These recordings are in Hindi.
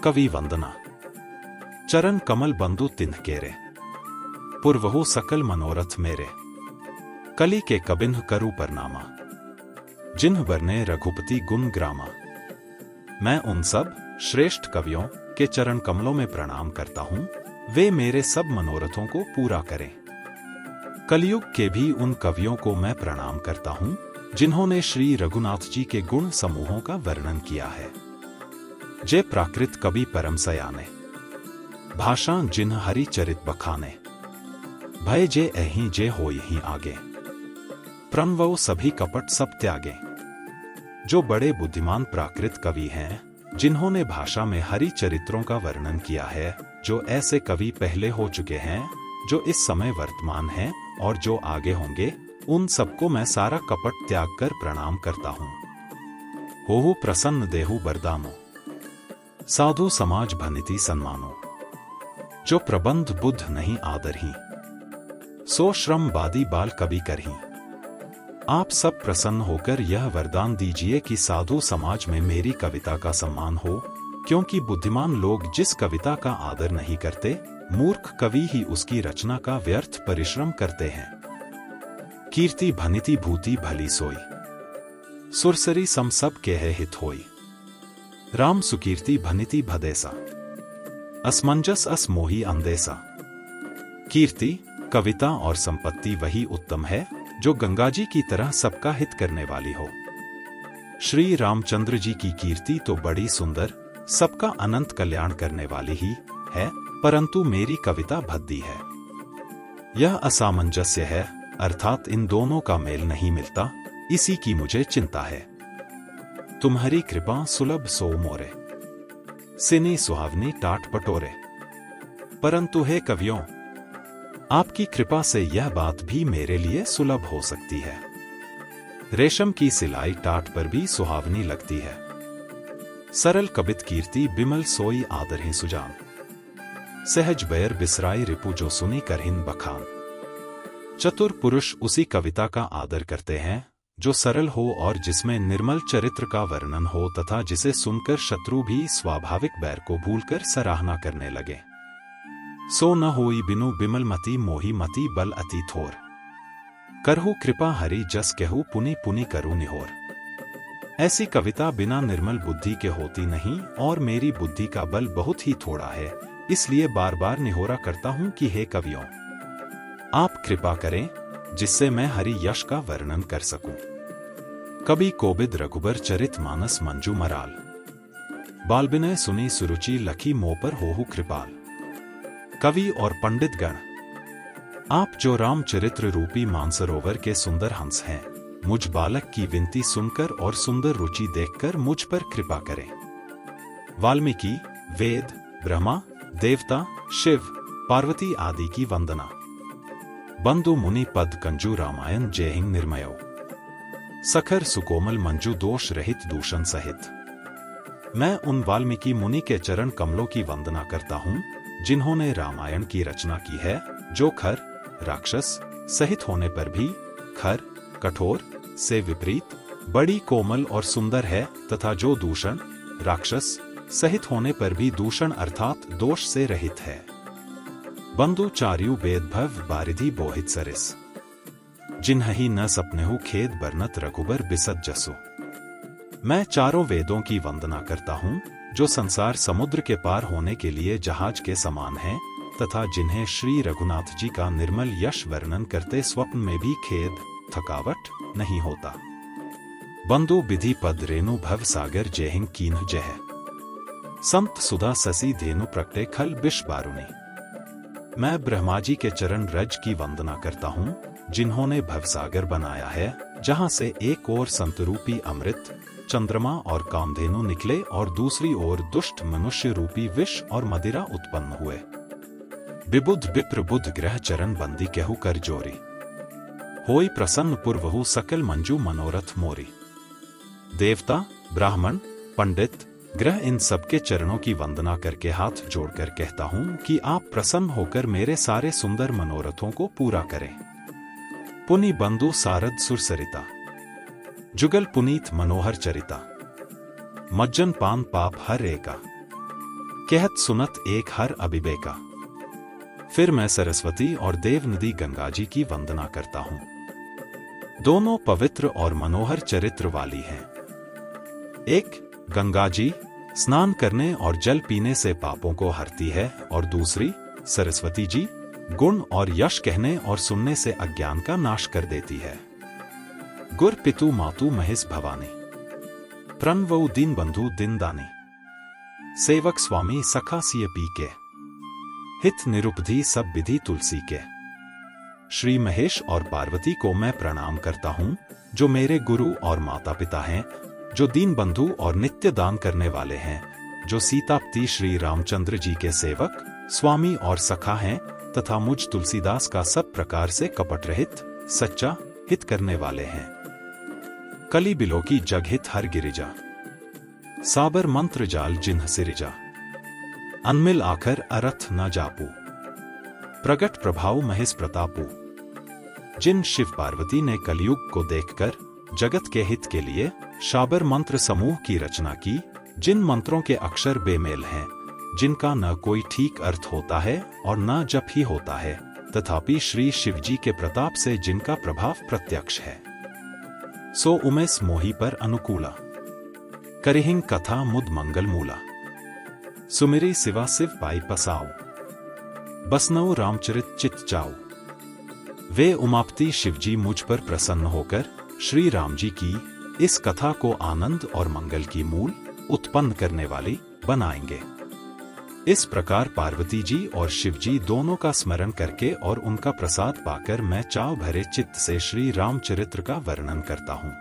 कवि वंदना। चरण कमल बंधु तिन्ह केरे, पुरवहु सकल मनोरथ मेरे। कली के कबिन्ह करु परनामा, जिन्ह बरने रघुपति गुण ग्रामा। मैं उन सब श्रेष्ठ कवियों के चरण कमलों में प्रणाम करता हूं, वे मेरे सब मनोरथों को पूरा करें। कलयुग के भी उन कवियों को मैं प्रणाम करता हूं, जिन्होंने श्री रघुनाथ जी के गुण समूहों का वर्णन किया है। जय प्राकृत कवि परम सयाने, भाषा जिन्ह हरि चरित बखाने। भय जे अहि जे हो यहीं आगे, प्रणवो सभी कपट सब त्यागे। जो बड़े बुद्धिमान प्राकृत कवि हैं, जिन्होंने भाषा में हरि चरित्रों का वर्णन किया है, जो ऐसे कवि पहले हो चुके हैं, जो इस समय वर्तमान हैं और जो आगे होंगे, उन सबको मैं सारा कपट त्याग कर प्रणाम करता हूं। होहु प्रसन्न देहु बरदानो, साधु समाज भनिति सन्मानो। जो प्रबंध बुद्ध नहीं आदरही, सो श्रम बादी बाल कवि करही। आप सब प्रसन्न होकर यह वरदान दीजिए कि साधु समाज में मेरी कविता का सम्मान हो, क्योंकि बुद्धिमान लोग जिस कविता का आदर नहीं करते, मूर्ख कवि ही उसकी रचना का व्यर्थ परिश्रम करते हैं। कीर्ति भनिति भूति भली सोई, सुरसरी सम सब के है हित होई। राम सुकीर्ति भनिति भदेसा, असमंजस अस मोही अंदेसा। कीर्ति, कविता और संपत्ति वही उत्तम है जो गंगा जी की तरह सबका हित करने वाली हो। श्री रामचंद्र जी की कीर्ति तो बड़ी सुंदर, सबका अनंत कल्याण करने वाली ही है, परंतु मेरी कविता भद्दी है। यह असामंजस्य है, अर्थात इन दोनों का मेल नहीं मिलता, इसी की मुझे चिंता है। तुम्हारी कृपा सुलभ सो मोरे, सिनी सुहावनी टाट पटोरे। परंतु हे कवियों, आपकी कृपा से यह बात भी मेरे लिए सुलभ हो सकती है। रेशम की सिलाई टाट पर भी सुहावनी लगती है। सरल कबित कीर्ति बिमल सोई आदर ही सुजान। सहज बैर बिसराई रिपु जो सुनी करहिन बखान। चतुर पुरुष उसी कविता का आदर करते हैं जो सरल हो और जिसमें निर्मल चरित्र का वर्णन हो तथा जिसे सुनकर शत्रु भी स्वाभाविक बैर को भूलकर सराहना करने लगे। सो न होई बिनु बिमल मति मोही मति बल अति थोर। करहु कृपा हरि जस कहु पुनि पुनि करु निहोर। ऐसी कविता बिना निर्मल बुद्धि के होती नहीं और मेरी बुद्धि का बल बहुत ही थोड़ा है, इसलिए बार बार निहोरा करता हूं कि हे कवियों, आप कृपा करें जिससे मैं हरि यश का वर्णन कर सकूं। कवि कोबिद रघुबर चरित मानस मंजू मराल। बालबिनय सुनी सुरुचि लखी मोह पर होहु कृपाल। कवि और पंडित गण, आप जो रामचरित्र रूपी मानसरोवर के सुंदर हंस हैं, मुझ बालक की विनती सुनकर और सुंदर रुचि देखकर मुझ पर कृपा करें। वाल्मीकि, वेद, ब्रह्मा, देवता, शिव, पार्वती आदि की वंदना। बंधु मुनि पद कंजू रामायण जय हिंग निर्मयो। सखर सुकोमल मंजू दोष रहित दूषण सहित। मैं उन वाल्मीकि मुनि के चरण कमलों की वंदना करता हूं, जिन्होंने रामायण की रचना की है, जो खर, राक्षस सहित होने पर भी खर, कठोर से विपरीत बड़ी कोमल और सुंदर है तथा जो दूषण, राक्षस सहित होने पर भी दूषण अर्थात दोष से रहित है। बंधु चार्यु वेद भव बारिधि बोहित सरिस। जिन्हि न सपनेहु खेद बरनत रघुबर बिसत जसु। मैं चारों वेदों की वंदना करता हूं, जो संसार समुद्र के पार होने के लिए जहाज के समान हैं तथा जिन्हें श्री रघुनाथ जी का निर्मल यश वर्णन करते स्वप्न में भी खेद, थकावट नहीं होता। बंधु विधि पद रेणु भव सागर जयहिंग कीन्ह जय। संत सुधा ससी धेनु प्रकटे खल बिष बारुनी। मैं ब्रह्मा जी के चरण रज की वंदना करता हूं, जिन्होंने भवसागर बनाया है, जहां से एक ओर संतरूपी अमृत, चंद्रमा और कामधेनु निकले और दूसरी ओर दुष्ट मनुष्य रूपी विष और मदिरा उत्पन्न हुए। विबुध विप्र बुध ग्रह चरण बंदी कहु कर जोरी। होई प्रसन्न पुरवहु सकल मंजू मनोरथ मोरी। देवता, ब्राह्मण, पंडित, ग्रह इन सबके चरणों की वंदना करके हाथ जोड़कर कहता हूं कि आप प्रसन्न होकर मेरे सारे सुंदर मनोरथों को पूरा करें। पुनि बंधु सारद सुरसरिता, जुगल पुनीत मनोहर चरिता। मज्जन पान पाप हर एका। कहत सुनत एक हर अबिबेका। फिर मैं सरस्वती और देव नदी गंगा जी की वंदना करता हूँ। दोनों पवित्र और मनोहर चरित्र वाली हैं। एक, गंगा जी स्नान करने और जल पीने से पापों को हरती है, और दूसरी, सरस्वती जी गुण और यश कहने और सुनने से अज्ञान का नाश कर देती है। गुर पितु मातु महेश भवानी, प्रणवऊ दीन बंधु दिन दानी, सेवक स्वामी सखा सिय पी के, हित निरुपधि सब विधि तुलसी के। श्री महेश और पार्वती को मैं प्रणाम करता हूँ, जो मेरे गुरु और माता पिता हैं, जो दीन बंधु और नित्य दान करने वाले हैं, जो सीतापति श्री रामचंद्र जी के सेवक, स्वामी और सखा हैं, तथा मुझ तुलसीदास का सब प्रकार से कपट रहित, सच्चा हित करने वाले हैं। कली बिलो की जग हित हर गिरिजा, साबर मंत्र जाल जिन्ह सिरिजा, अनमिल आखर अरथ न जापू, प्रगट प्रभाव महेश प्रतापू। जिन शिव पार्वती ने कलयुग को देखकर जगत के हित के लिए शाबर मंत्र समूह की रचना की, जिन मंत्रों के अक्षर बेमेल हैं, जिनका न कोई ठीक अर्थ होता है और न जप ही होता है, तथापि श्री शिवजी के प्रताप से जिनका प्रभाव प्रत्यक्ष है, सो उमेश मोही पर अनुकूला, करिहिंग कथा मुद मंगल मूला, सुमिरी सिवा शिव पाई पसाओ, बसनऊ रामचरित चित जाओ। वे उमापति शिवजी मुझ पर प्रसन्न होकर श्री राम जी की इस कथा को आनंद और मंगल की मूल उत्पन्न करने वाली बनाएंगे। इस प्रकार पार्वती जी और शिव जी दोनों का स्मरण करके और उनका प्रसाद पाकर मैं चाव भरे चित्त से श्री रामचरित्र का वर्णन करता हूँ।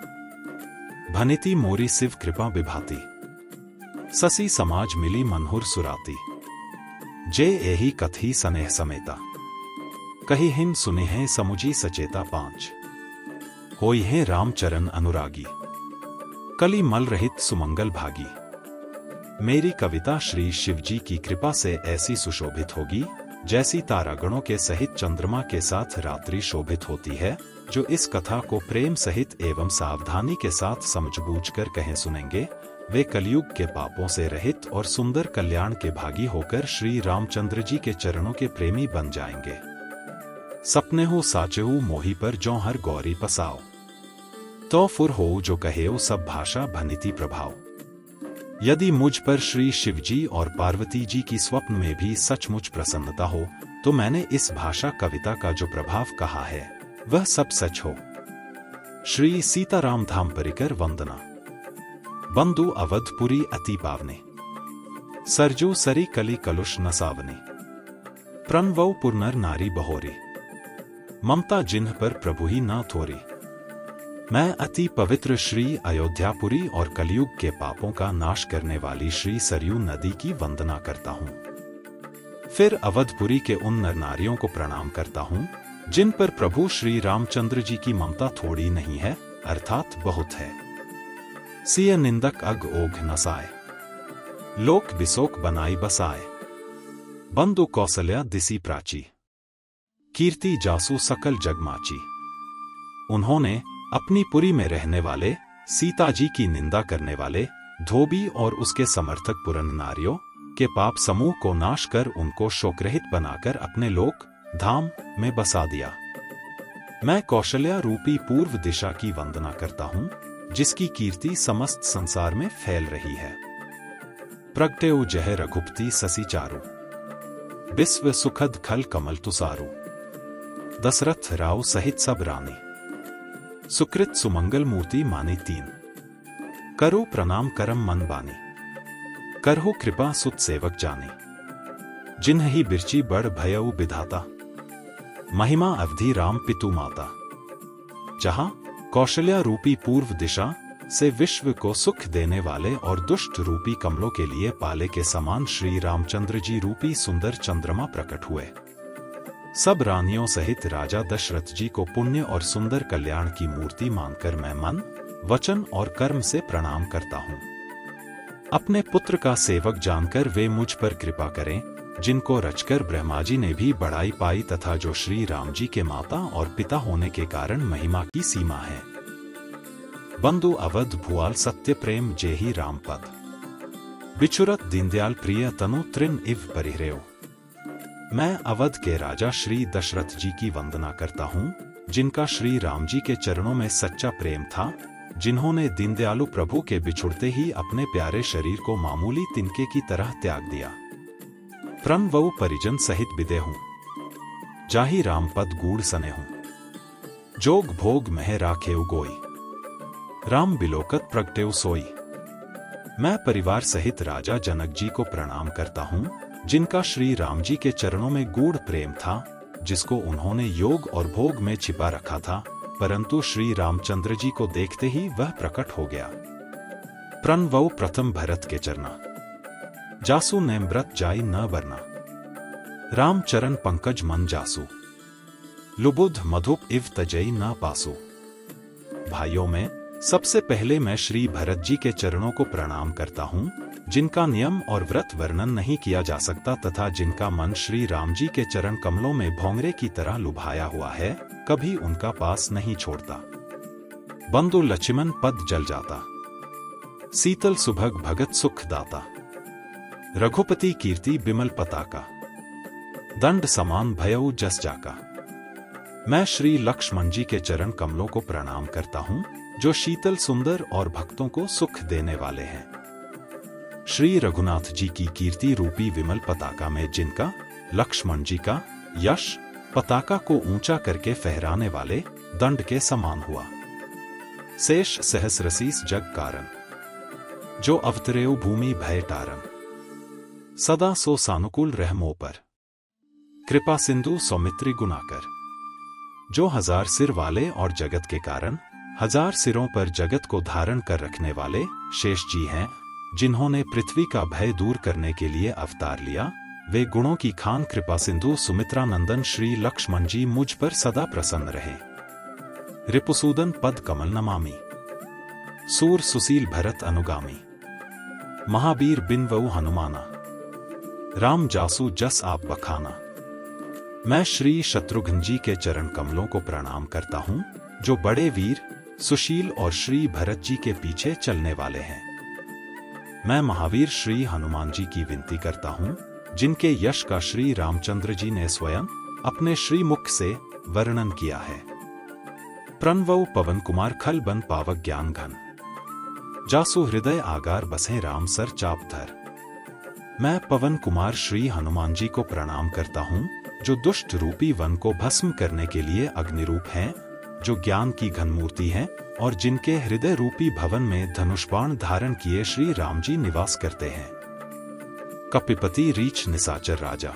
भनिति मोरी शिव कृपा विभाती, ससी समाज मिली मनहुर सुराती, जे एही कथी सनेह समेता, कही हिन सुने हैं समुझी सचेता पांच, होई है रामचरण अनुरागी, कली मल रहित सुमंगल भागी। मेरी कविता श्री शिवजी की कृपा से ऐसी सुशोभित होगी, जैसी तारागणों के सहित चंद्रमा के साथ रात्रि शोभित होती है। जो इस कथा को प्रेम सहित एवं सावधानी के साथ समझबूझ कर कहें सुनेंगे, वे कलयुग के पापों से रहित और सुंदर कल्याण के भागी होकर श्री रामचंद्र जी के चरणों के प्रेमी बन जाएंगे। सपने हो साचेहू मोही पर जो हर गौरी पसाओ, तो फुर हो जो कहेओ सब भाषा भनिति प्रभाव। यदि मुझ पर श्री शिवजी और पार्वती जी की स्वप्न में भी सचमुच प्रसन्नता हो, तो मैंने इस भाषा कविता का जो प्रभाव कहा है वह सब सच हो। श्री सीताराम धाम परिकर वंदना, बंधु अवधपुरी अति पावने, सरजू सरी कली कलुष नसावने, प्रणवौ पुरनर नारी बहोरी, ममता जिन्ह पर प्रभु ही न थोरी। मैं अति पवित्र श्री अयोध्यापुरी और कलयुग के पापों का नाश करने वाली श्री सरयू नदी की वंदना करता हूँ। फिर अवधपुरी के उन नर नारियों को प्रणाम करता हूँ जिन पर प्रभु श्री रामचंद्र जी की ममता थोड़ी नहीं है, अर्थात बहुत है। सिय निंदक अग ओघ नसाए, लोक बिसोक बनाई बसाए, बंधु कौशल्या दिसी प्राची, कीर्ति जासु सकल जगमाची। उन्होंने अपनी पुरी में रहने वाले सीता जी की निंदा करने वाले धोबी और उसके समर्थक पुरन नारियों के पाप समूह को नाश कर उनको शोकरहित बनाकर अपने लोक धाम में बसा दिया। मैं कौशल्या रूपी पूर्व दिशा की वंदना करता हूँ, जिसकी कीर्ति समस्त संसार में फैल रही है। प्रगटेउ जह रघुपति ससी चारु, विश्व सुखद खल कमल तुसारु, दशरथ राव सहित सब रानी, सुकृत सुमंगल मूर्ति मानी तीन, करो प्रणाम करम मन बानी, करहु कृपा सुत सेवक जाने, जिन्ह ही बिरची बड़ भयउ विधाता, महिमा अवधि राम पितु माता। जहां कौशल्या रूपी पूर्व दिशा से विश्व को सुख देने वाले और दुष्ट रूपी कमलों के लिए पाले के समान श्री रामचंद्र जी रूपी सुंदर चंद्रमा प्रकट हुए। सब रानियों सहित राजा दशरथ जी को पुण्य और सुंदर कल्याण की मूर्ति मानकर मैं मन, वचन और कर्म से प्रणाम करता हूँ। अपने पुत्र का सेवक जानकर वे मुझ पर कृपा करें, जिनको रचकर ब्रह्मा जी ने भी बड़ाई पाई तथा जो श्री राम जी के माता और पिता होने के कारण महिमा की सीमा है। बंधु अवध भुआल सत्य प्रेम जेहि राम पद, बिछुरत दीनदयाल प्रिय तनु त्रिन इव परिहरेव। मैं अवध के राजा श्री दशरथ जी की वंदना करता हूँ, जिनका श्री राम जी के चरणों में सच्चा प्रेम था, जिन्होंने दीनदयालु प्रभु के बिछुड़ते ही अपने प्यारे शरीर को मामूली तिनके की तरह त्याग दिया। प्रण वऊ परिजन सहित बिदे हूँ, जाहि राम पद गूढ़ सने हूँ। जोग भोग मह राखेउ गोई, राम बिलोकत प्रगटेउ सोई। मैं परिवार सहित राजा जनक जी को प्रणाम करता हूँ, जिनका श्री राम जी के चरणों में गूढ़ प्रेम था, जिसको उन्होंने योग और भोग में छिपा रखा था, परंतु श्री रामचंद्र जी को देखते ही वह प्रकट हो गया। प्रण वऊ प्रथम भरत के चरना, जासु नेमव्रत जाई न बरना। राम चरण पंकज मन जासु, लुबुध मधुप इव तजई न पासु। भाइयों में सबसे पहले मैं श्री भरत जी के चरणों को प्रणाम करता हूँ, जिनका नियम और व्रत वर्णन नहीं किया जा सकता तथा जिनका मन श्री राम जी के चरण कमलों में भौंगरे की तरह लुभाया हुआ है, कभी उनका पास नहीं छोड़ता। बंधु लक्ष्मण पद जल जाता, शीतल सुभग भगत सुख दाता। रघुपति कीर्ति बिमल पताका, दंड समान भयउ जस जाका। मैं श्री लक्ष्मण जी के चरण कमलों को प्रणाम करता हूँ, जो शीतल सुंदर और भक्तों को सुख देने वाले हैं। श्री रघुनाथ जी की कीर्ति रूपी विमल पताका में जिनका, लक्ष्मण जी का यश पताका को ऊंचा करके फहराने वाले दंड के समान हुआ। शेष सहस्रशीस जग कारण, जो अवतरेउ भूमि भय टारन। सदा सो सानुकूल रहमो पर, कृपा सिंधु सौमित्री गुनाकर। जो 1000 सिर वाले और जगत के कारण 1000 सिरों पर जगत को धारण कर रखने वाले शेष जी हैं, जिन्होंने पृथ्वी का भय दूर करने के लिए अवतार लिया। वे गुणों की खान कृपा सिंधु सुमित्रा नंदन श्री लक्ष्मण जी मुझ पर सदा प्रसन्न रहे। रिपुसूदन पद कमल नमामि, सूर सुशील भरत अनुगामी। महावीर बिन वऊ हनुमाना, राम जासु जस आप बखाना। मैं श्री शत्रुघ्न जी के चरण कमलों को प्रणाम करता हूँ, जो बड़े वीर सुशील और श्री भरत जी के पीछे चलने वाले हैं। मैं महावीर श्री हनुमान जी की विनती करता हूँ, जिनके यश का श्री रामचंद्र जी ने स्वयं अपने श्री मुख से वर्णन किया है। प्रणवऊ पवन कुमार खल बन पावक ज्ञान घन, जासु हृदय आगार बसे राम सर चाप धर। मैं पवन कुमार श्री हनुमान जी को प्रणाम करता हूँ, जो दुष्ट रूपी वन को भस्म करने के लिए अग्निरूप हैं, जो ज्ञान की घन मूर्ति हैं और जिनके हृदय रूपी भवन में धनुष्बाण धारण किए श्री राम जी निवास करते हैं। कपिपति रीछ निसाचर राजा,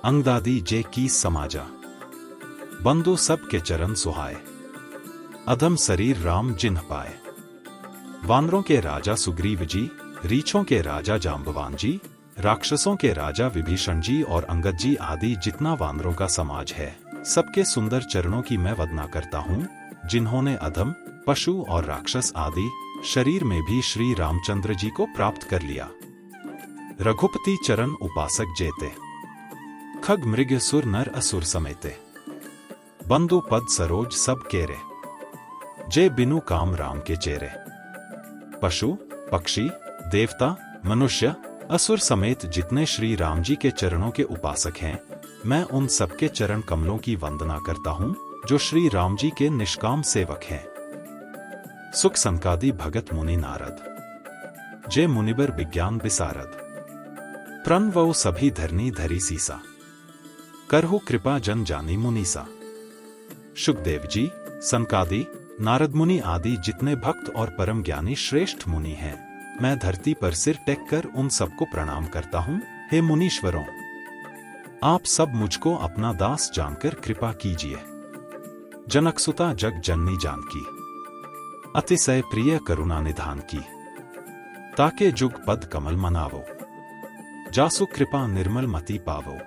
अंगदादी जे की समाजा। बंधु सब के चरण सुहाए, अधम शरीर राम जिन्ह पाए। वानरों के राजा सुग्रीव जी, रीछों के राजा जाम्बवान जी, राक्षसों के राजा विभीषण जी और अंगद जी आदि जितना वानरों का समाज है, सबके सुंदर चरणों की मैं वंदना करता हूँ, जिन्होंने अधम पशु और राक्षस आदि शरीर में भी श्री रामचंद्र जी को प्राप्त कर लिया। रघुपति चरण उपासक जेते, खग मृग सुर नर असुर समेते। बंधु पद सरोज सब केरे, जे बिनु काम राम के चेरे। पशु पक्षी देवता मनुष्य असुर समेत जितने श्री राम जी के चरणों के उपासक हैं, मैं उन सबके चरण कमलों की वंदना करता हूँ, जो श्री राम जी के निष्काम सेवक हैं। सुख संकादि भगत मुनि नारद, जे मुनिबर विज्ञान विसारद। प्रण वऊ सभी धरनी धरी सीसा, करहु कृपा जन जानी मुनीसा। सुखदेव जी सनकादि नारद मुनि आदि जितने भक्त और परम ज्ञानी श्रेष्ठ मुनि हैं, मैं धरती पर सिर टेक कर उन सबको प्रणाम करता हूँ। हे मुनीश्वरों, आप सब मुझको अपना दास जानकर कृपा कीजिए। जनकसुता जग जननी जानकी, अतिशय प्रिय करुणा निधान की। ताके जुग पद कमल मनावो, जासु कृपा निर्मल मति पावो।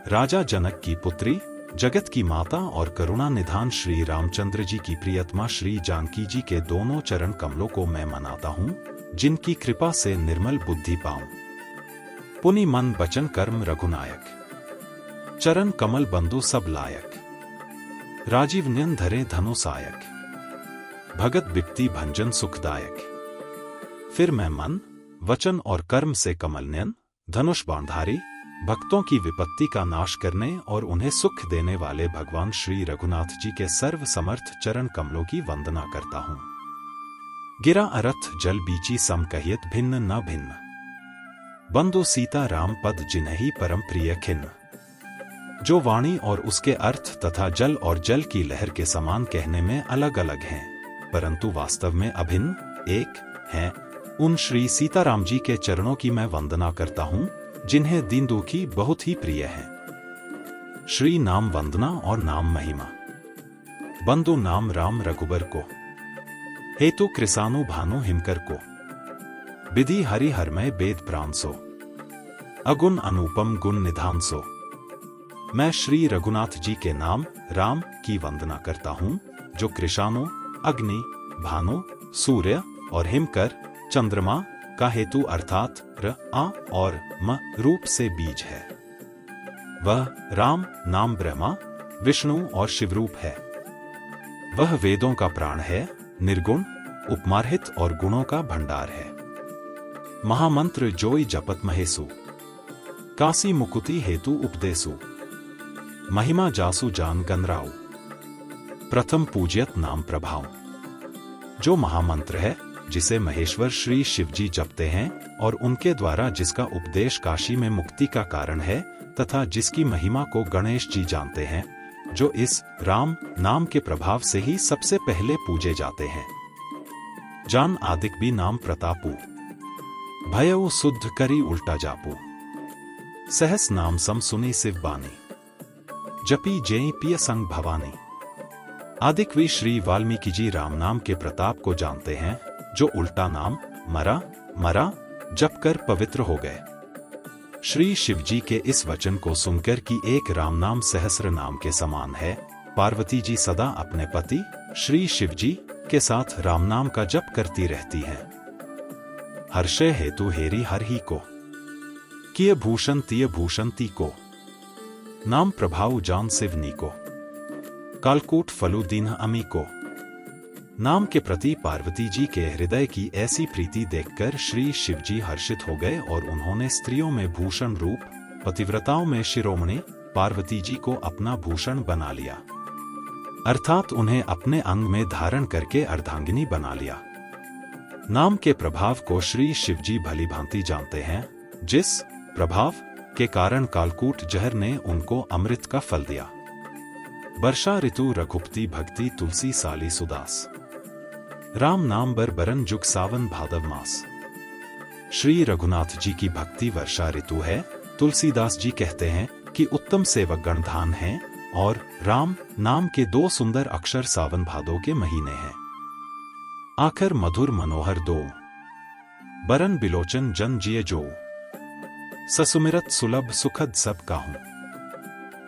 राजा जनक की पुत्री जगत की माता और करुणा निधान श्री रामचंद्र जी की प्रियतमा श्री जानकी जी के दोनों चरण कमलों को मैं मनाता हूँ, जिनकी कृपा से निर्मल बुद्धि पाऊं। पुनि मन वचन कर्म रघुनायक, चरण कमल बंधु सब लायक। राजीव नयन धरे धनु सायक, भगत बिपति भंजन सुखदायक। फिर मैं मन वचन और कर्म से कमलनयन, धनुष बाणधारी, भक्तों की विपत्ति का नाश करने और उन्हें सुख देने वाले भगवान श्री रघुनाथ जी के सर्व समर्थ चरण कमलों की वंदना करता हूँ। गिरा अरथ जल बीची सम कहियत भिन्न न भिन्न, बंधु सीता राम पद जिन्हि परम प्रिय खिन्न। जो वाणी और उसके अर्थ तथा जल और जल की लहर के समान कहने में अलग अलग हैं, परंतु वास्तव में अभिन्न एक हैं, उन श्री सीताराम जी के चरणों की मैं वंदना करता हूँ, जिन्हें दीन दुखी बहुत ही प्रिय है। श्री नाम वंदना और नाम महिमा। बंधु नाम राम रघुबर को, हेतु कृसानु भानु हिमकर को, विधि हरि हरमय वेद प्राण सो, अगुण अनुपम गुण निधान सो। मैं श्री रघुनाथ जी के नाम राम की वंदना करता हूँ, जो कृषाणु, अग्नि, भानु, सूर्य और हिमकर चंद्रमा का हेतु अर्थात र, आ और म रूप से बीज है। वह राम नाम ब्रह्मा, विष्णु और शिवरूप है। वह वेदों का प्राण है, निर्गुण, उपमार्हित और गुणों का भंडार है। महामंत्र जोई जपत महेसु, काशी मुकुति हेतु उपदेसु, महिमा जासु जान गनराउ, प्रथम पूज्यत नाम प्रभाव। जो महामंत्र है, जिसे महेश्वर श्री शिवजी जपते हैं और उनके द्वारा जिसका उपदेश काशी में मुक्ति का कारण है, तथा जिसकी महिमा को गणेश जी जानते हैं, जो इस राम नाम के प्रभाव से ही सबसे पहले पूजे जाते हैं। जान आदिक भी नाम प्रतापु, भयउ शुद्ध करी उल्टा जापू, सहस नाम सम सुनी शिव बानी, जपी जय पिय संग भवानी। आदिक भी श्री वाल्मीकि जी राम नाम के प्रताप को जानते हैं, जो उल्टा नाम मरा मरा जप कर पवित्र हो गए। श्री शिवजी के इस वचन को सुनकर कि एक राम नाम सहस्र नाम के समान है, पार्वती जी सदा अपने पति श्री शिवजी के साथ राम नाम का जप करती रहती हैं। हर्षे हेतु हेरी हर ही को, किए भूषण तिय भूषण ती को, नाम प्रभाव जान शिवनी को, कालकूट फलु दीन अमी को। नाम के प्रति पार्वती जी के हृदय की ऐसी प्रीति देखकर श्री शिवजी हर्षित हो गए और उन्होंने स्त्रियों में भूषण रूप, पतिव्रताओं में शिरोमणि पार्वती जी को अपना भूषण बना लिया, अर्थात उन्हें अपने अंग में धारण करके अर्धांगिनी बना लिया। नाम के प्रभाव को श्री शिवजी भली भांति जानते हैं, जिस प्रभाव के कारण कालकूट जहर ने उनको अमृत का फल दिया। वर्षा ऋतु रघुपति भक्ति तुलसी साली सुदास, राम नाम बर बरन जुग सावन भादव मास। श्री रघुनाथ जी की भक्ति वर्षा ऋतु है। तुलसीदास जी कहते हैं कि उत्तम सेवक गणधान हैं और राम नाम के दो सुंदर अक्षर सावन भादो के महीने हैं। आखर मधुर मनोहर दो, बरन बिलोचन जन जिये जो, ससुमिरत सुलभ सुखद सब काहूं,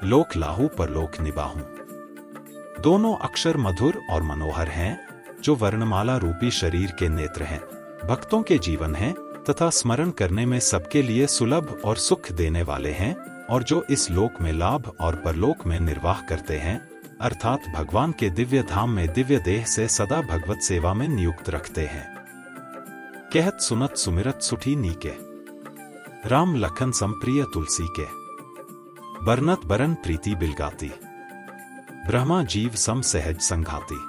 लोक लाहू परलोक निबाहूं। दोनों अक्षर मधुर और मनोहर हैं, जो वर्णमाला रूपी शरीर के नेत्र हैं, भक्तों के जीवन हैं तथा स्मरण करने में सबके लिए सुलभ और सुख देने वाले हैं, और जो इस लोक में लाभ और परलोक में निर्वाह करते हैं, अर्थात भगवान के दिव्य धाम में दिव्य देह से सदा भगवत सेवा में नियुक्त रखते हैं। कहत सुनत सुमिरत सुठी नीके, राम लखन संप्रिय तुलसी के, बरनत बरन प्रीति बिलगाती, ब्रह्मा जीव सम सहज संघाती।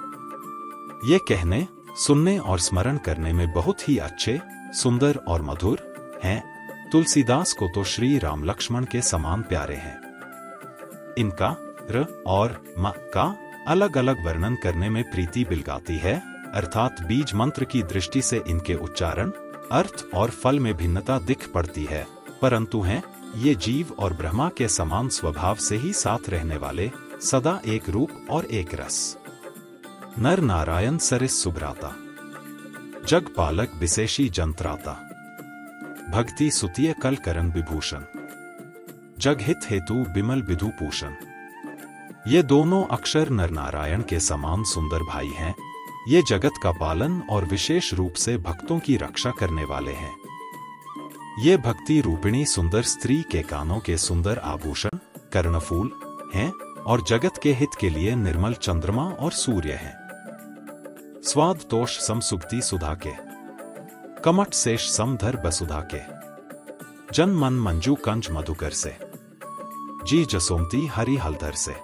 ये कहने, सुनने और स्मरण करने में बहुत ही अच्छे, सुंदर और मधुर हैं। तुलसीदास को तो श्री राम लक्ष्मण के समान प्यारे हैं। इनका र और म का अलग अलग वर्णन करने में प्रीति बिलगाती है, अर्थात बीज मंत्र की दृष्टि से इनके उच्चारण, अर्थ और फल में भिन्नता दिख पड़ती है, परंतु हैं ये जीव और ब्रह्मा के समान स्वभाव से ही साथ रहने वाले, सदा एक रूप और एक रस। नर नारायण सरिस सुभ्राता, जग पालक विशेषी जंत्राता, भक्ति सुतिय कल करण विभूषण, जग हित हेतु बिमल विधु पूषण। ये दोनों अक्षर नर नारायण के समान सुंदर भाई हैं। ये जगत का पालन और विशेष रूप से भक्तों की रक्षा करने वाले हैं। ये भक्ति रूपिणी सुंदर स्त्री के कानों के सुंदर आभूषण, कर्णफूल हैं और जगत के हित के लिए निर्मल चंद्रमा और सूर्य हैं। स्वाद तोष समसुक्ति सुधा के, कमट शेष समधर बसुधा के, जन मन मंजू कंज मधुकर से, जी जसोमती हरि हलधर से।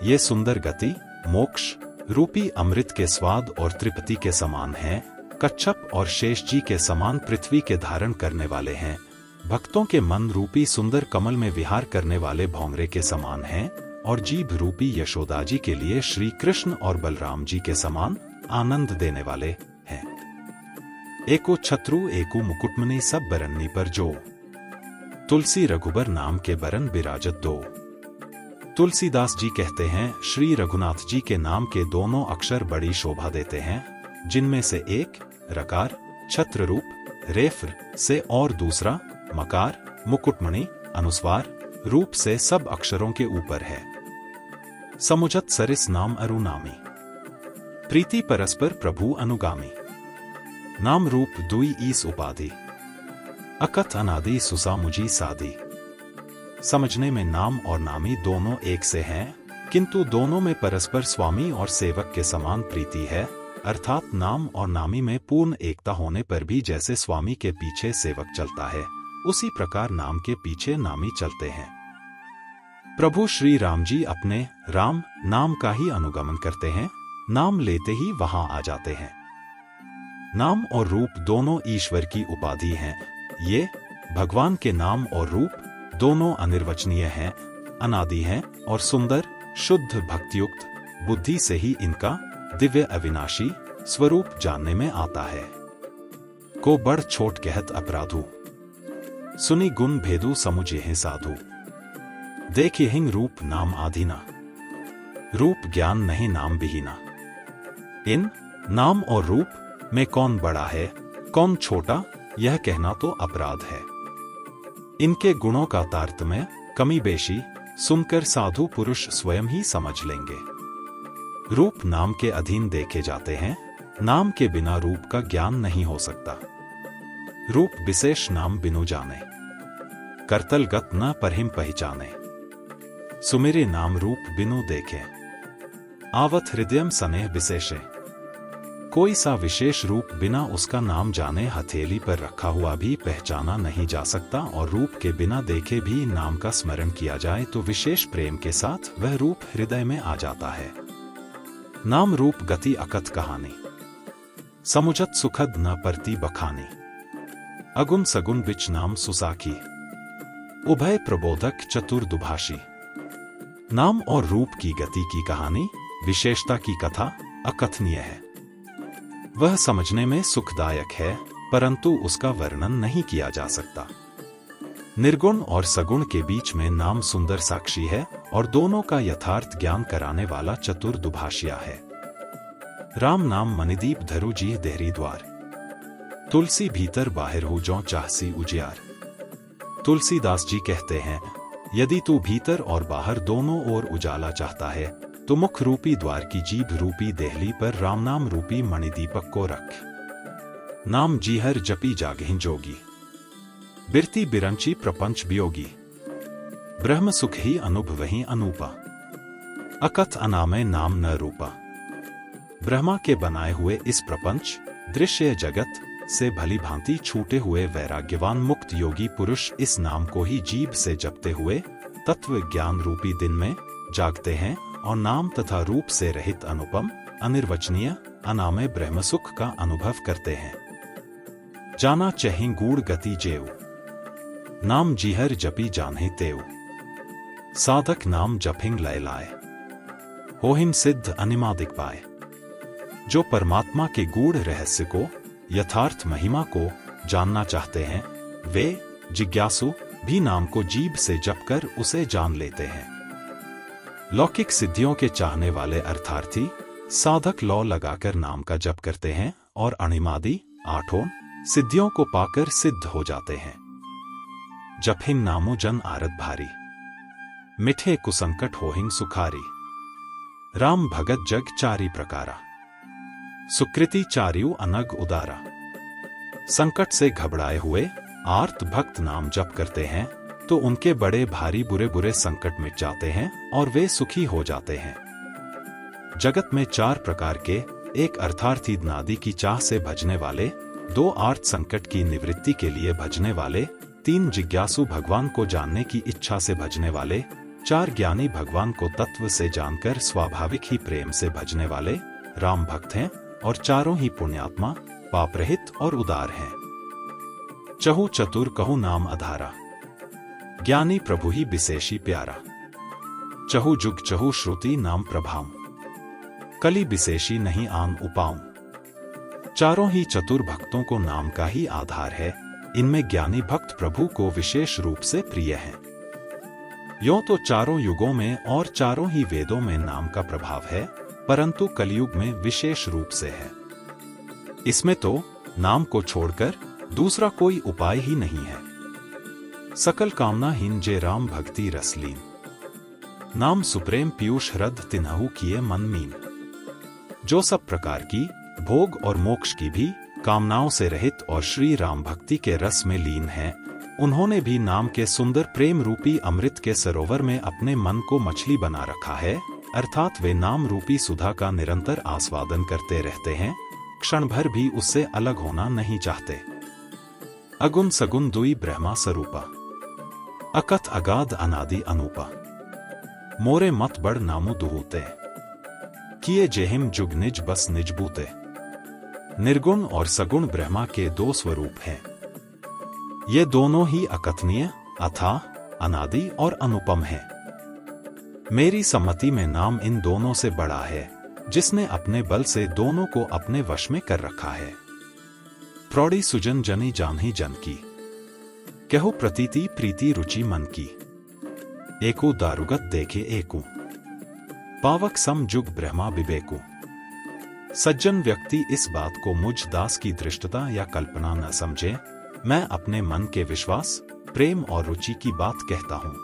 ये सुंदर गति मोक्ष रूपी अमृत के स्वाद और तृप्ति के समान हैं, कच्छप और शेष जी के समान पृथ्वी के धारण करने वाले हैं, भक्तों के मन रूपी सुंदर कमल में विहार करने वाले भौंगरे के समान हैं, और जीभ रूपी यशोदा जी के लिए श्री कृष्ण और बलराम जी के समान आनंद देने वाले हैं। एको छत्रु एको मुकुटमणि सब बरन्नी पर जो, तुलसी रघुबर नाम के बरन बिराजत दो। तुलसीदास जी कहते हैं, श्री रघुनाथ जी के नाम के दोनों अक्षर बड़ी शोभा देते हैं, जिनमें से एक रकार छत्र रूप रेफर से और दूसरा मकार मुकुटमणि अनुस्वार रूप से सब अक्षरों के ऊपर है। समुझत सरिस नाम अरुनामी, प्रीति परस्पर प्रभु अनुगामी। नाम रूप दुई ईस उपाधि, अकथ अनादि सुसा मुझी साधी। समझने में नाम और नामी दोनों एक से हैं, किंतु दोनों में परस्पर स्वामी और सेवक के समान प्रीति है, अर्थात नाम और नामी में पूर्ण एकता होने पर भी जैसे स्वामी के पीछे सेवक चलता है, उसी प्रकार नाम के पीछे नामी चलते हैं। प्रभु श्री राम जी अपने राम नाम का ही अनुगमन करते हैं, नाम लेते ही वहां आ जाते हैं। नाम और रूप दोनों ईश्वर की उपाधि हैं। ये भगवान के नाम और रूप दोनों अनिर्वचनीय हैं, अनादि हैं और सुंदर शुद्ध भक्तियुक्त बुद्धि से ही इनका दिव्य अविनाशी स्वरूप जानने में आता है। को बड़ छोट कहत अपराधु, सुनी गुण भेदु समुझे हैं साधु। देखिए हिंग रूप नाम आधीना, रूप ज्ञान नहीं नाम बिहीना। इन नाम और रूप में कौन बड़ा है कौन छोटा, यह कहना तो अपराध है। इनके गुणों का तारतम्य कमी बेशी सुनकर साधु पुरुष स्वयं ही समझ लेंगे। रूप नाम के अधीन देखे जाते हैं, नाम के बिना रूप का ज्ञान नहीं हो सकता। रूप विशेष नाम बिनु जाने, करतल गत न परहिम पहचाने। सुमिरे नाम रूप बिनु देखे, आवत हृदयम स्नेह विशेषे। कोई सा विशेष रूप बिना उसका नाम जाने हथेली पर रखा हुआ भी पहचाना नहीं जा सकता, और रूप के बिना देखे भी नाम का स्मरण किया जाए तो विशेष प्रेम के साथ वह रूप हृदय में आ जाता है। नाम रूप गति अकथ कहानी, समुझत सुखद न परती बखानी। अगुन सगुन बिच नाम सुसाखी, उभय प्रबोधक चतुर दुभाषी। नाम और रूप की गति की कहानी, विशेषता की कथा अकथनीय है। वह समझने में सुखदायक है, परंतु उसका वर्णन नहीं किया जा सकता। निर्गुण और सगुण के बीच में नाम सुंदर साक्षी है और दोनों का यथार्थ ज्ञान कराने वाला चतुर दुभाषिया है। राम नाम मणिदीप धरु जी देहरी द्वार, तुलसी भीतर बाहर हो जो चाहसी उजियार। तुलसीदास जी कहते हैं, यदि तू भीतर और बाहर दोनों ओर उजाला चाहता है तो मुख रूपी द्वार की जीभ रूपी देहली पर राम नाम रूपी मणिदीपक को रख। नाम जीहर जपी जागहिं जोगी, बिरती बिरंची प्रपंच वियोगी। ब्रह्म सुख ही अनुभवहि अनूपा, अकथ अनामय नाम न रूपा। ब्रह्मा के बनाए हुए इस प्रपंच दृश्य जगत से भली भांति छूटे हुए वैराग्यवान मुक्त योगी पुरुष इस नाम को ही जीभ से जपते हुए तत्व ज्ञान रूपी दिन में जागते हैं और नाम तथा रूप से रहित अनुपम अनिर्वचनीय अनामय ब्रह्म सुख का अनुभव करते हैं। जाना चहि गूढ़ गति जेव, नाम जीहर जपी जानहि तेव। साधक नाम जपिंग लय लाए, होहिम सिद्ध अनिमादिक पाए। जो परमात्मा के गूढ़ रहस्य को यथार्थ महिमा को जानना चाहते हैं, वे जिज्ञासु भी नाम को जीभ से जपकर उसे जान लेते हैं। लौकिक सिद्धियों के चाहने वाले अर्थार्थी साधक लौ लगाकर नाम का जप करते हैं और अणिमादि आठों सिद्धियों को पाकर सिद्ध हो जाते हैं। जपहिं नामो जन आरत भारी, मिठे कुसंकट होहिं सुखारी। राम भगत जग चारी प्रकारा, सुकृति चार्यु अनग उदारा। संकट से घबराए हुए आर्त भक्त नाम जप करते हैं तो उनके बड़े भारी बुरे बुरे संकट मिट जाते हैं और वे सुखी हो जाते हैं। जगत में चार प्रकार के, एक अर्थार्थी नादि की चाह से भजने वाले, 2 आर्त संकट की निवृत्ति के लिए भजने वाले, 3 जिज्ञासु भगवान को जानने की इच्छा से भजने वाले, 4 ज्ञानी भगवान को तत्व से जानकर स्वाभाविक ही प्रेम से भजने वाले राम भक्त हैं, और चारों ही पुण्यात्मा, पाप रहित और उदार हैं। चहु चतुर कहु नाम अधारा, ज्ञानी प्रभु ही विशेषी प्यारा। चहु जुग चहु श्रुति नाम प्रभाम, कली विशेषी नहीं आन उपाऊं। चारों ही चतुर भक्तों को नाम का ही आधार है। इनमें ज्ञानी भक्त प्रभु को विशेष रूप से प्रिय हैं। यों तो चारों युगों में और चारों ही वेदों में नाम का प्रभाव है, परंतु कलयुग में विशेष रूप से है। इसमें तो नाम को छोड़कर दूसरा कोई उपाय ही नहीं है। सकल कामनाहीन जे राम भक्ति रसलीन, नाम सुप्रेम पीयूष ह्रद तिन्हु किए मन मीन। जो सब प्रकार की भोग और मोक्ष की भी कामनाओं से रहित और श्री राम भक्ति के रस में लीन हैं, उन्होंने भी नाम के सुंदर प्रेम रूपी अमृत के सरोवर में अपने मन को मछली बना रखा है, अर्थात वे नाम रूपी सुधा का निरंतर आस्वादन करते रहते हैं, क्षण भर भी उससे अलग होना नहीं चाहते। अगुण सगुण दुई ब्रह्मा स्वरूपा, अकथ अगाध अनादि अनूपा। मोरे मत बड़ नामु दुहूते, किए जेहिम जुग निज बस निज बूते। निर्गुण और सगुण ब्रह्मा के 2 स्वरूप हैं। ये दोनों ही अकथनीय, अथाह, अनादि और अनुपम हैं। मेरी सम्मति में नाम इन दोनों से बड़ा है, जिसने अपने बल से दोनों को अपने वश में कर रखा है। प्रौढ़ी सुजन जनी जानही जन की, कहु प्रतीति प्रीति रुचि मन की। एको दारुगत देखे एकू, पावक सम जुग ब्रह्मा विवेकु। सज्जन व्यक्ति इस बात को मुझ दास की दृष्टता या कल्पना न समझे, मैं अपने मन के विश्वास, प्रेम और रुचि की बात कहता हूँ।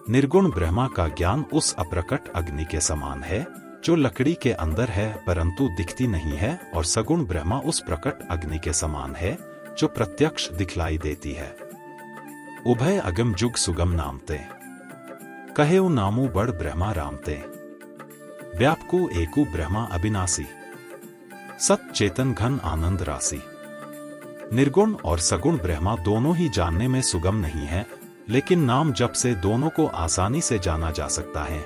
निर्गुण ब्रह्मा का ज्ञान उस अप्रकट अग्नि के समान है, जो लकड़ी के अंदर है परंतु दिखती नहीं है, और सगुण ब्रह्मा उस प्रकट अग्नि के समान है, जो प्रत्यक्ष दिखलाई देती है। उभय अगम जुग सुगम नामते, कहेउ नामु बड़ ब्रह्मा रामते। व्यापकु एकु ब्रह्मा अविनाशी, सत चेतन घन आनंद राशि। निर्गुण और सगुण ब्रह्मा दोनों ही जानने में सुगम नहीं है, लेकिन नाम जप से दोनों को आसानी से जाना जा सकता है।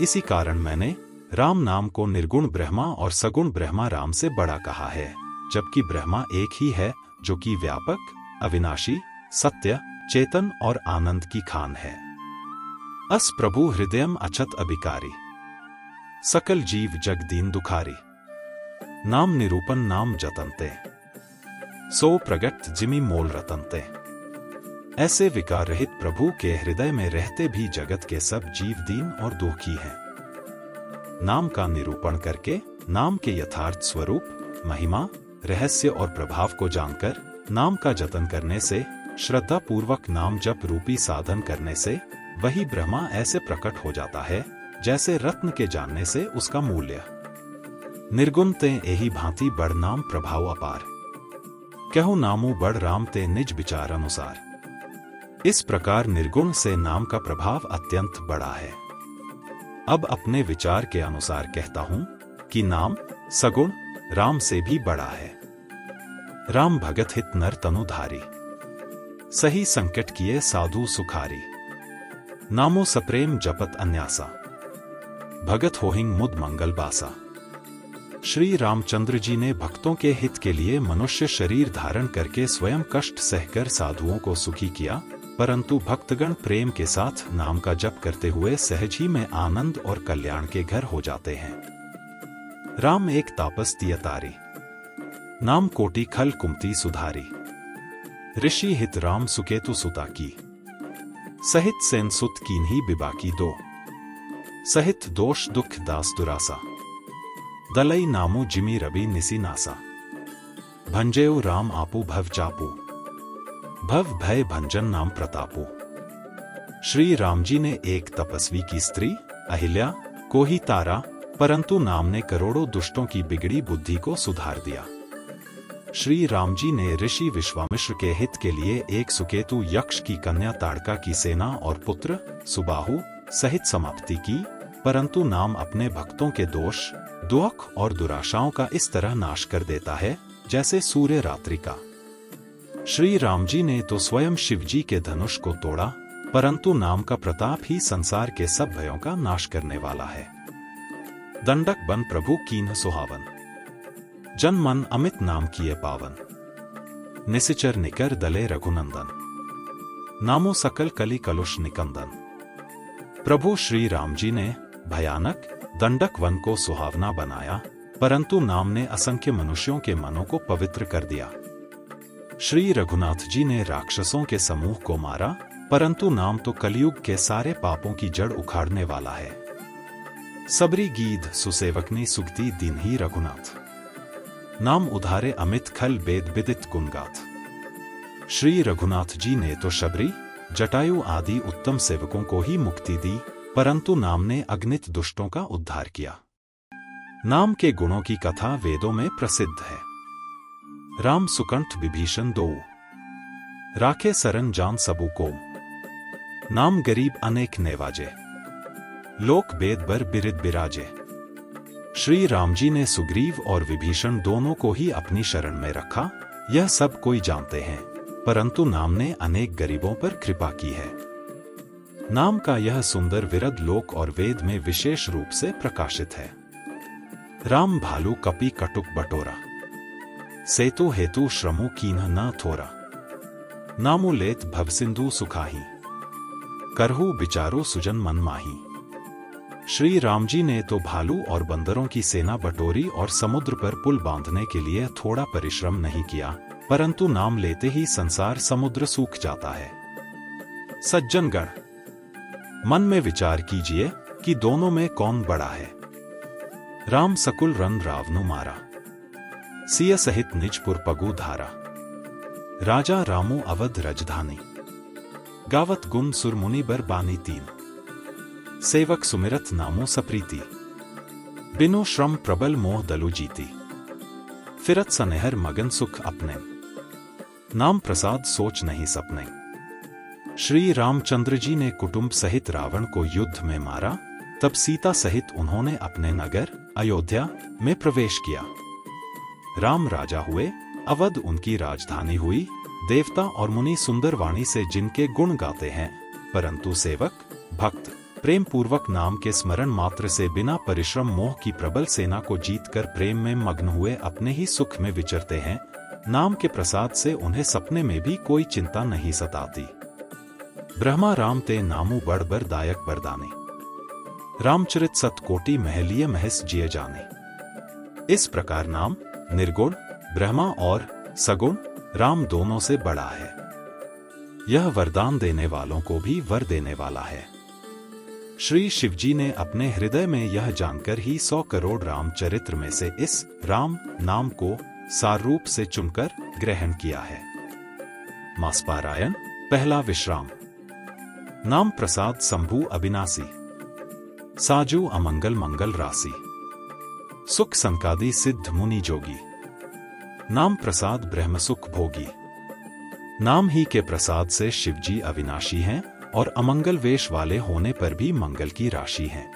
इसी कारण मैंने राम नाम को निर्गुण ब्रह्मा और सगुण ब्रह्मा राम से बड़ा कहा है, जबकि ब्रह्मा एक ही है, जो कि व्यापक, अविनाशी, सत्य, चेतन और आनंद की खान है। अस प्रभु हृदयम अछत अभिकारी, सकल जीव जग दीन दुखारी। नाम निरूपन नाम जतनते, सो प्रगट जिमि मोल रतनते। ऐसे विकार रहित प्रभु के हृदय में रहते भी जगत के सब जीव दीन और दुखी हैं। नाम का निरूपण करके, नाम के यथार्थ स्वरूप, महिमा, रहस्य और प्रभाव को जानकर, नाम का जतन करने से, श्रद्धा पूर्वक नाम जप रूपी साधन करने से, वही ब्रह्मा ऐसे प्रकट हो जाता है, जैसे रत्न के जानने से उसका मूल्य। निर्गुण ते एही भांति बड़ नाम प्रभाव अपार, कहु नामु बड़ राम ते निज विचार अनुसार। इस प्रकार निर्गुण से नाम का प्रभाव अत्यंत बड़ा है। अब अपने विचार के अनुसार कहता हूं कि नाम सगुण राम से भी बड़ा है। राम भगत हित नर तनुधारी, सही संकट किए साधु सुखारी। नामो सप्रेम जपत अन्यासा, भगत होहिंग मुद मंगल बासा। श्री रामचंद्र जी ने भक्तों के हित के लिए मनुष्य शरीर धारण करके स्वयं कष्ट सहकर साधुओं को सुखी किया, परंतु भक्तगण प्रेम के साथ नाम का जप करते हुए सहज ही में आनंद और कल्याण के घर हो जाते हैं। राम एक तापस तियतारी, नाम कोटि खल कुमति सुधारी। ऋषि हित राम सुकेतु सुता की, सहित सेन सुत कीन्ही बिबाकी दो। सहित दोष दुख दास दुरासा, दलई नामु जिमि रवि निसी नासा। भंजेउ राम आपू भव चापू, भव भय भंजन नाम प्रतापू। श्री राम जी ने एक तपस्वी की स्त्री अहिल्या को ही तारा, परंतु नाम ने करोड़ों दुष्टों की बिगड़ी बुद्धि को सुधार दिया। श्री राम जी ने ऋषि विश्वामित्र के हित के लिए एक सुकेतु यक्ष की कन्या ताड़का की सेना और पुत्र सुबाहु सहित समाप्ति की, परंतु नाम अपने भक्तों के दोष, दुख और दुराशाओं का इस तरह नाश कर देता है जैसे सूर्य रात्रि का। श्री राम जी ने तो स्वयं शिव जी के धनुष को तोड़ा, परंतु नाम का प्रताप ही संसार के सब भयों का नाश करने वाला है। दंडक बन प्रभु कीन्ह सुहावन, जन मन अमित नाम किए पावन। निसिचर निकर दले रघुनंदन, नामो सकल कली कलुष निकंदन। प्रभु श्री राम जी ने भयानक दंडक वन को सुहावना बनाया, परंतु नाम ने असंख्य मनुष्यों के मनों को पवित्र कर दिया। श्री रघुनाथ जी ने राक्षसों के समूह को मारा, परंतु नाम तो कलयुग के सारे पापों की जड़ उखाड़ने वाला है। सबरी गीध सुसेवकनी सुगति दीन्ही रघुनाथ, नाम उधारे अमित खल वेद विदित गुणगाथ। श्री रघुनाथ जी ने तो शबरी, जटायु आदि उत्तम सेवकों को ही मुक्ति दी, परंतु नाम ने अगणित दुष्टों का उद्धार किया। नाम के गुणों की कथा वेदों में प्रसिद्ध है। राम सुकंठ विभीषण दो, राखे सरन जान सबू को। नाम गरीब अनेक नेवाजे, लोक वेद बर बिरिद बिराजे। श्री राम जी ने सुग्रीव और विभीषण दोनों को ही अपनी शरण में रखा, यह सब कोई जानते हैं, परंतु नाम ने अनेक गरीबों पर कृपा की है। नाम का यह सुंदर विरद लोक और वेद में विशेष रूप से प्रकाशित है। राम भालू कपि कटुक बटोरा, सेतु हेतु श्रमु कीन्ह न थोरा। नामु लेत भवसिंधु सुखाही, करहु विचारो सुजन मन माही। श्री राम जी ने तो भालू और बंदरों की सेना बटोरी और समुद्र पर पुल बांधने के लिए थोड़ा परिश्रम नहीं किया, परंतु नाम लेते ही संसार समुद्र सूख जाता है। सज्जनगण, मन में विचार कीजिए कि दोनों में कौन बड़ा है। राम सकुल रन रावनु मारा, सिय सहित निजपुर पगु धारा। राजा रामू अवध रजधानी, गावत गुण सुरमुनि बर बानी तीन। सेवक सुमिरत नामो सप्रीति, बिनु श्रम प्रबल मोह दलु जीती। फिरत सनेहर मगन सुख अपने, नाम प्रसाद सोच नहीं सपने। श्री रामचंद्र जी ने कुटुंब सहित रावण को युद्ध में मारा, तब सीता सहित उन्होंने अपने नगर अयोध्या में प्रवेश किया। राम राजा हुए, अवध उनकी राजधानी हुई। देवता और मुनि सुंदर वाणी से जिनके गुण गाते हैं, परंतु सेवक भक्त प्रेम पूर्वक नाम के स्मरण मात्र से बिना परिश्रम मोह की प्रबल सेना को जीतकर प्रेम में मग्न हुए अपने ही सुख में विचरते हैं। नाम के प्रसाद से उन्हें सपने में भी कोई चिंता नहीं सताती। ब्रह्मा राम ते नामु बड़ बर दायक बरदाने, रामचरित सतकोटि महलिय महस जिय जाने। इस प्रकार नाम निर्गुण ब्रह्मा और सगुण राम दोनों से बड़ा है। यह वरदान देने वालों को भी वर देने वाला है। श्री शिवजी ने अपने हृदय में यह जानकर ही 100 करोड़ रामचरित्र में से इस राम नाम को सार रूप से चुनकर ग्रहण किया है। मासपारायण पहला विश्राम। नाम प्रसाद शंभु अविनाशी, साजू अमंगल मंगल राशि। सुख संकादि सिद्ध मुनि जोगी, नाम प्रसाद ब्रह्म सुख भोगी। नाम ही के प्रसाद से शिवजी अविनाशी हैं और अमंगल वेश वाले होने पर भी मंगल की राशि हैं।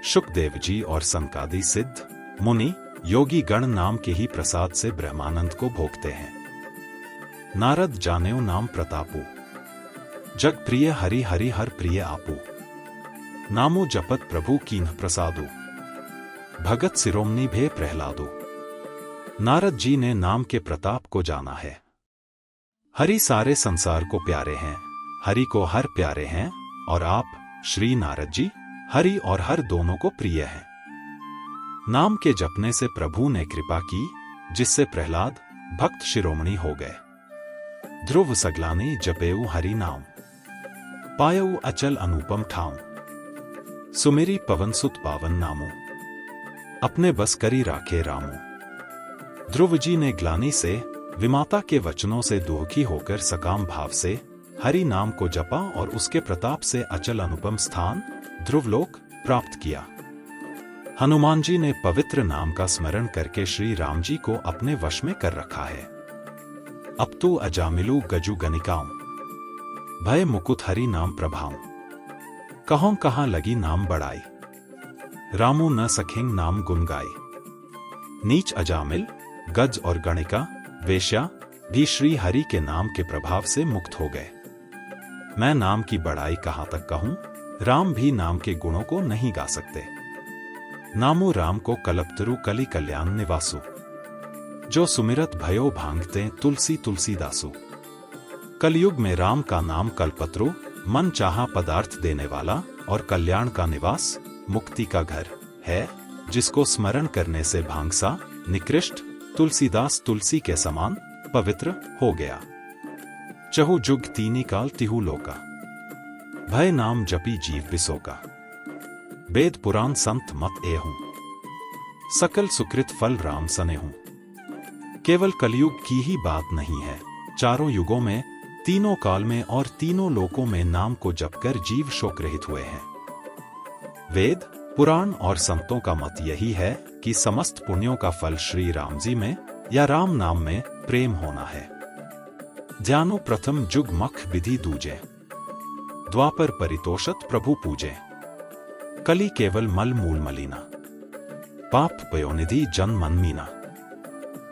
शुकदेव जी और संकादि सिद्ध मुनि योगी गण नाम के ही प्रसाद से ब्रह्मानंद को भोगते हैं। नारद जानेऊ नाम प्रतापू, जग प्रिय हरि हरि हर प्रिय आपू। नामो जपत प्रभु कीन्ह प्रसादु, भगत सिरोमणि भे प्रहलादो। नारद जी ने नाम के प्रताप को जाना है। हरि सारे संसार को प्यारे हैं, हरि को हर प्यारे हैं, और आप श्री नारद जी हरि और हर दोनों को प्रिय हैं। नाम के जपने से प्रभु ने कृपा की, जिससे प्रहलाद भक्त शिरोमणि हो गए। ध्रुव सगलानी जपेऊ हरि नाम, पायऊ अचल अनुपम ठाम। सुमेरी पवन सुत पावन नामो, अपने बस करी राखे रामो। ध्रुव जी ने ग्लानि से विमाता के वचनों से दुखी होकर सकाम भाव से हरि नाम को जपा और उसके प्रताप से अचल अनुपम स्थान ध्रुवलोक प्राप्त किया। हनुमान जी ने पवित्र नाम का स्मरण करके श्री राम जी को अपने वश में कर रखा है। अब तो अजामिलू गजु गनिकाऊं, भय मुकुट हरि नाम प्रभाऊं। कहों कहाँ लगी नाम बढ़ाई, रामू न सखेंग नाम गुन गाई। नीच अजामिल गज और गणिका, वेश्या भी श्री हरि के नाम के प्रभाव से मुक्त हो गए। मैं नाम की बड़ाई कहां तक कहूं, राम भी नाम के गुणों को नहीं गा सकते। नामो राम को कल्पतरु कलि कल्याण निवासु, जो सुमिरत भयो भांगते तुलसी तुलसीदासु। कलयुग में राम का नाम कल्पतरु, मन चाहा पदार्थ देने वाला, और कल्याण का निवास, मुक्ति का घर है, जिसको स्मरण करने से भांगसा निकृष्ट तुलसीदास तुलसी के समान पवित्र हो गया। चहु जुग तीनी काल तिहु लोका, भय नाम जपी जीव बिसोका। वेद पुराण संत मत एहूं, सकल सुकृत फल राम सने हूं। केवल कलयुग की ही बात नहीं है, चारों युगों में, तीनों काल में और तीनों लोकों में नाम को जपकर जीव शोक रहित हुए हैं। वेद, पुराण और संतों का मत यही है कि समस्त पुण्यों का फल श्री राम जी में या राम नाम में प्रेम होना है। ध्यानो प्रथम जुग मख विधि दूजे, द्वापर परितोषत प्रभु पूजे। कली केवल मल मूल मलिना, पाप पयोनिधि जन मन मीना।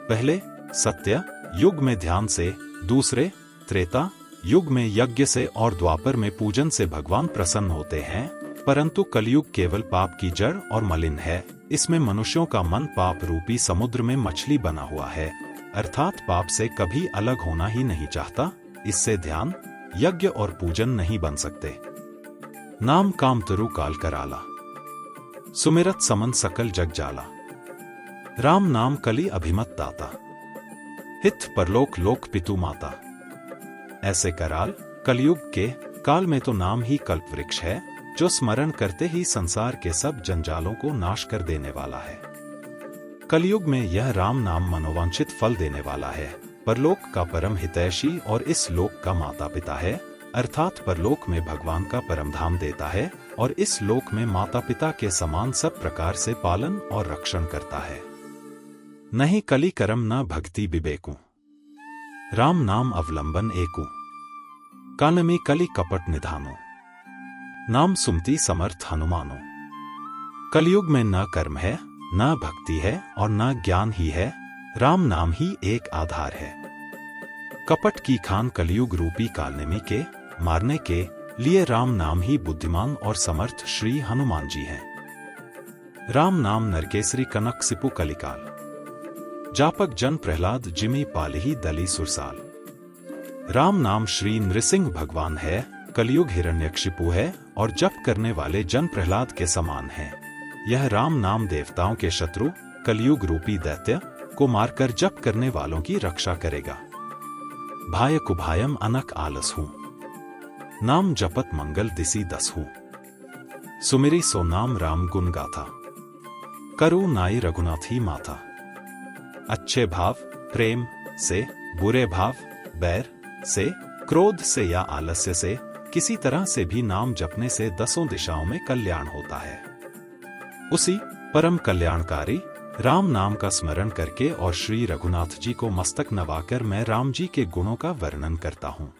पहले सत्य युग में ध्यान से, दूसरे त्रेता युग में यज्ञ से और द्वापर में पूजन से भगवान प्रसन्न होते हैं, परंतु कलयुग केवल पाप की जड़ और मलिन है। इसमें मनुष्यों का मन पाप रूपी समुद्र में मछली बना हुआ है, अर्थात पाप से कभी अलग होना ही नहीं चाहता। इससे ध्यान, यज्ञ और पूजन नहीं बन सकते। नाम काम तरु काल कराला, सुमिरत समन सकल जग जाला। राम नाम कली अभिमत दाता, हित परलोक लोक पितु माता। ऐसे कराल कलयुग के काल में तो नाम ही कल्प वृक्ष है, जो स्मरण करते ही संसार के सब जंजालों को नाश कर देने वाला है। कलयुग में यह राम नाम मनोवांछित फल देने वाला है, परलोक का परम हितैषी और इस लोक का माता पिता है, अर्थात परलोक में भगवान का परम धाम देता है और इस लोक में माता पिता के समान सब प्रकार से पालन और रक्षण करता है। नहीं कली करम न भक्ति विवेकु, राम नाम अवलंबन एकु। कानमी कली कपट निधानो, नाम सुमति समर्थ हनुमानो। कलयुग में न कर्म है, न भक्ति है और न ज्ञान ही है, राम नाम ही एक आधार है। कपट की खान कलयुग रूपी कालनेमी के मारने के लिए राम नाम ही बुद्धिमान और समर्थ श्री हनुमान जी हैं। राम नाम नरकेसरी कनक सिपु कलिकाल, जापक जन प्रहलाद जिमी पालही दली सुरसाल। राम नाम श्री नृसिंह भगवान है, कलयुग हिरण्यकशिपु है और जप करने वाले जन प्रहलाद के समान है। यह राम नाम देवताओं के शत्रु कलयुग रूपी दैत्य को मारकर जप करने वालों की रक्षा करेगा। भाय कुभायम अनक आलस हूं, नाम जपत मंगल दिसी दस हूं। सुमिरी सो नाम राम गुण गाथा, करु नाई रघुनाथ ही माथा। अच्छे भाव प्रेम से, बुरे भाव बैर से, क्रोध से या आलस्य से, किसी तरह से भी नाम जपने से दसों दिशाओं में कल्याण होता है। उसी परम कल्याणकारी राम नाम का स्मरण करके और श्री रघुनाथ जी को मस्तक नवाकर मैं राम जी के गुणों का वर्णन करता हूँ।